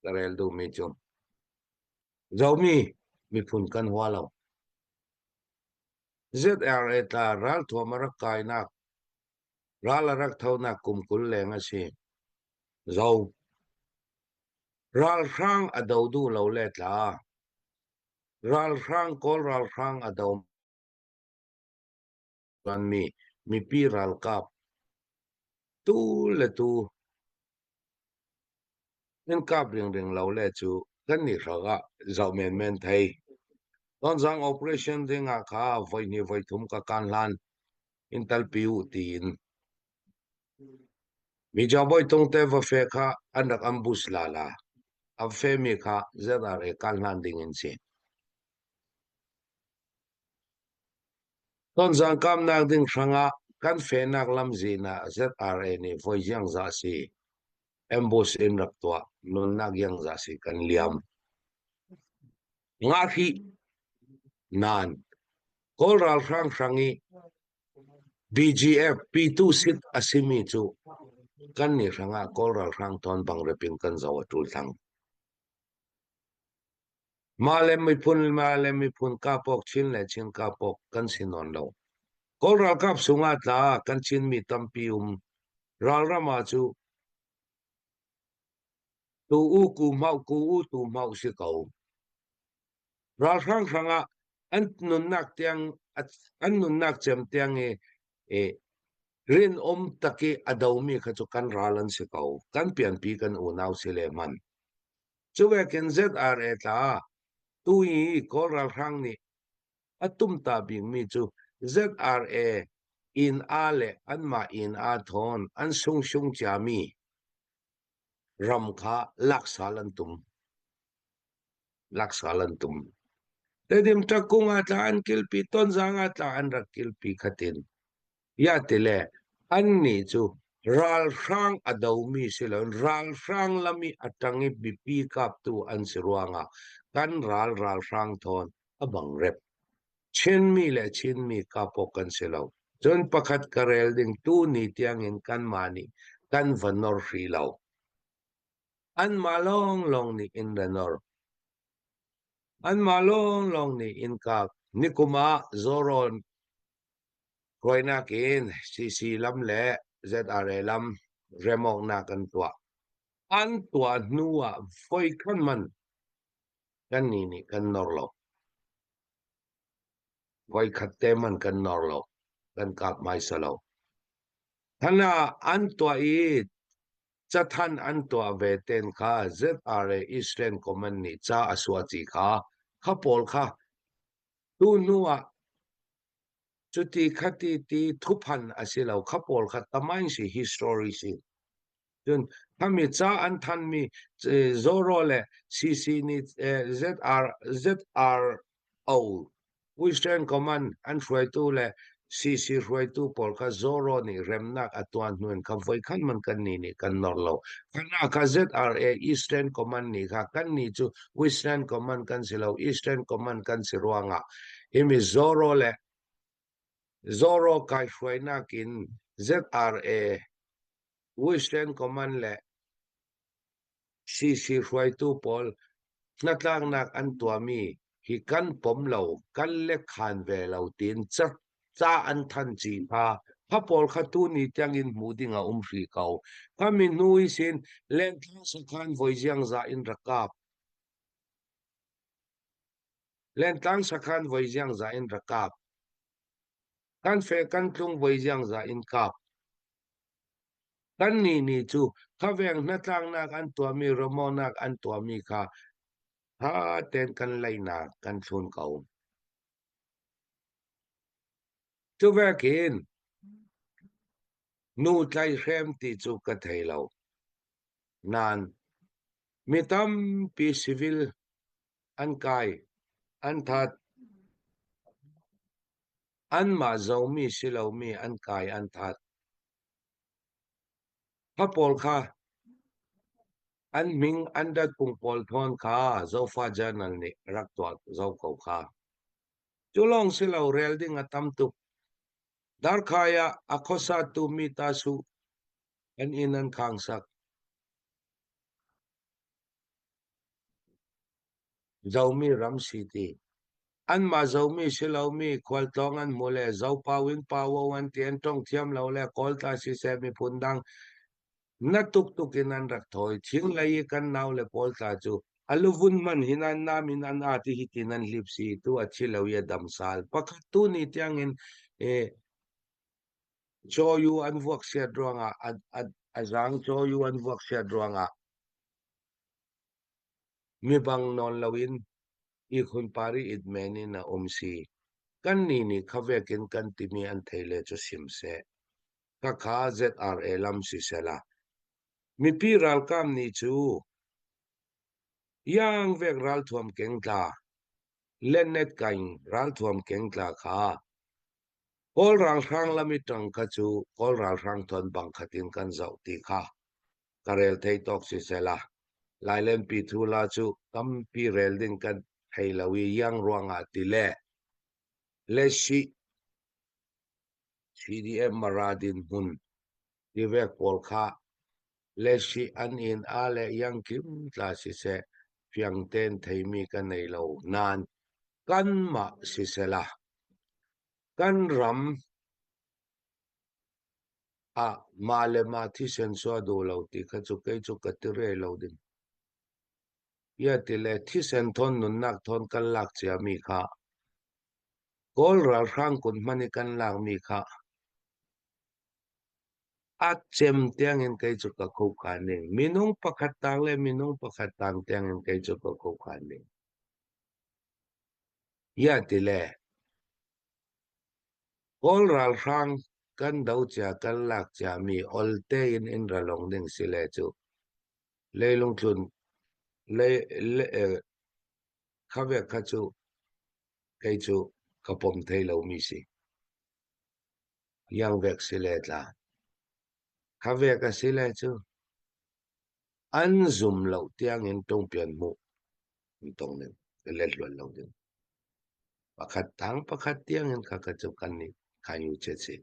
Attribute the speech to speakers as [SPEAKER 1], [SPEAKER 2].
[SPEAKER 1] karel do medyo zomi mi phun kan hwalo ZRA ta ral thua marak kai nak ral arak thau na kum kul lenga si zo ral rang adau du lo le tla ral rang kol ral rang adau kan mi pi ral kap tu le tu nên cáp riêng riêng lâu lệ chú gần như rõ giàu men men thấy don giang operation ding a kha voi ni voi thum ka kan lan intal piu tin mi jaboy tong te va fe kha anak ambus lala a fe mi kha zeda re kan lan ding in si don giang kam nak ding sanga kan fe nak lam zina ZRA ni voi yang za si ambus in rak tua nun nak yang za si kan liam nga hi nan kol ral sang sangi BGF P2 sit asimi chu kan ni ranga koral rang ton bang repin kan zawa tul thang malem mi phun kapok chin le chin kapok kan sinon lo koral kap sunga ta kan chin mi tampi ral rama chu tu u ku u tu mau si kau ral rang ranga an nun nak tiang an nun nak chem tiang e rin taki adawmi ka chu kan ralan si kau kan pian pi kan unaw si leman chuwe ken ZRA ta tui koral rang ni atum tabing mi chu ZRA in ale anma in a thon an sung sung chami ram kha laksalantum tedim takunga ta an kilpi ton zanga ta an rakilpi khatin ya tele anni chu ral rang adawmi silon ral rang lami atangi bipi kap tu an siruanga kan ral rang thon abang rep chin mi kapokan silaw John pakat karel ding tu ni tiang in kan mani kan vanor filaw an malong long ni in ranor an malong long ni in kak nikuma zoron koina kin sisi lam le ZRA lam remok na kan tua an tua nuwa foi kan man kan ni kan norlo voi khatte man kan norlo kan kap mai salo thana an tua I chathan an tua ve ten kha ZRA Eastern Command ni cha aswachi kha khapol kha tu nuwa chuti khati ti thupan asilo khapol kha tamai si history si jun kami cha an than mi zoro le CC ni ZRO Western Command an shwai tu le CC shwai tu pol kha zoro ni remnak atuan nuan kha voi khan man kan ni kan norlo kana kha ZRA Eastern Command ni kha kan ni chu Western Command kan silo Eastern Command kan siruanga imi zoro kai shwai nakin ZRA Western Command le CC shwai tu pol natlang nak an tuami hi kan pom lo kan le khan ve lo tin cha an than chi pha pol kha tu ni tiang in muding a hri kau kami nui sin len thang sa khan voi jiang za in rakap len tang sa khan voi jiang za in rakap kan fe kan tlung voi jiang za in kap kan ni chu khaveng natlang nak an tuami romonak an tuami kha ha ten kan laina kan thun kau chu vekin nu tlai hem ti chu ka thei lo nan mitam pi civil an kai an that an ma zo mi silo mi an kai an that ha pol kha an ming an dat kung pol thon kha zo fa journal ni rak twat zo ko kha chulong silo rel ding atam tu dar khaya akhosa tu mi ta su an inan khang sak zomi ram city an ma zomi silomi kwal tong an mole zo pawing pawo an tien tong thiam lo le kol ta si se mi phundang na tuk tukin an rak thoi thing lai kan naw le pol ta chu aluvun man hinan namin an ati hitinan lipsi tu achilo ye damsal pakhat tu ni tiang in e cho yu an vuak sia dronga azang cho yu an vuak sia dronga mi bang non lawin i khun pari it meni na omsi kan ni khavekin kan timi an theile chu simse ka kha zra lam si sela mi pi ral kam ni chu yang vek ral thuam keng tla lenet kain ral thuam keng tla kha kol ral rang lami tang ka chu kol ral rang thon bang khatin kan zau ti kha karel thei tok si sela lailen pi thu la chu kam pi rel din kan thei lawi yang ruanga ti le shi CDM maradin hun ti vek pol kha le shi an in ale yang kim tla si se fiang ten thei mi kan nei lo nan kan ma si sela kan ram a male ma thi sen so do lo ti kha chu kai chu ka ti re lo din ya ti le thi sen thon nun nak thon kan lak chia mi kha kol ral rang kun mani kan lak mi kha at chem tiang in kai chu ka khu kha ne minung pakhat tang le minung pakhat tang tiang in kai chu ka khu kha ne ya ti le kol ral rang kan dau cha kan lak cha mi olte in ralong ding si le chu leilung thlun le khawe kha chu kai chu kapom thei lo mi si yang vek si le tla khawe ka si le chu an zum lo tiang in tong pian mu tong ne le lon lo din pakhat tang pakhat tiang in kha ka chu kan ni kha yu che si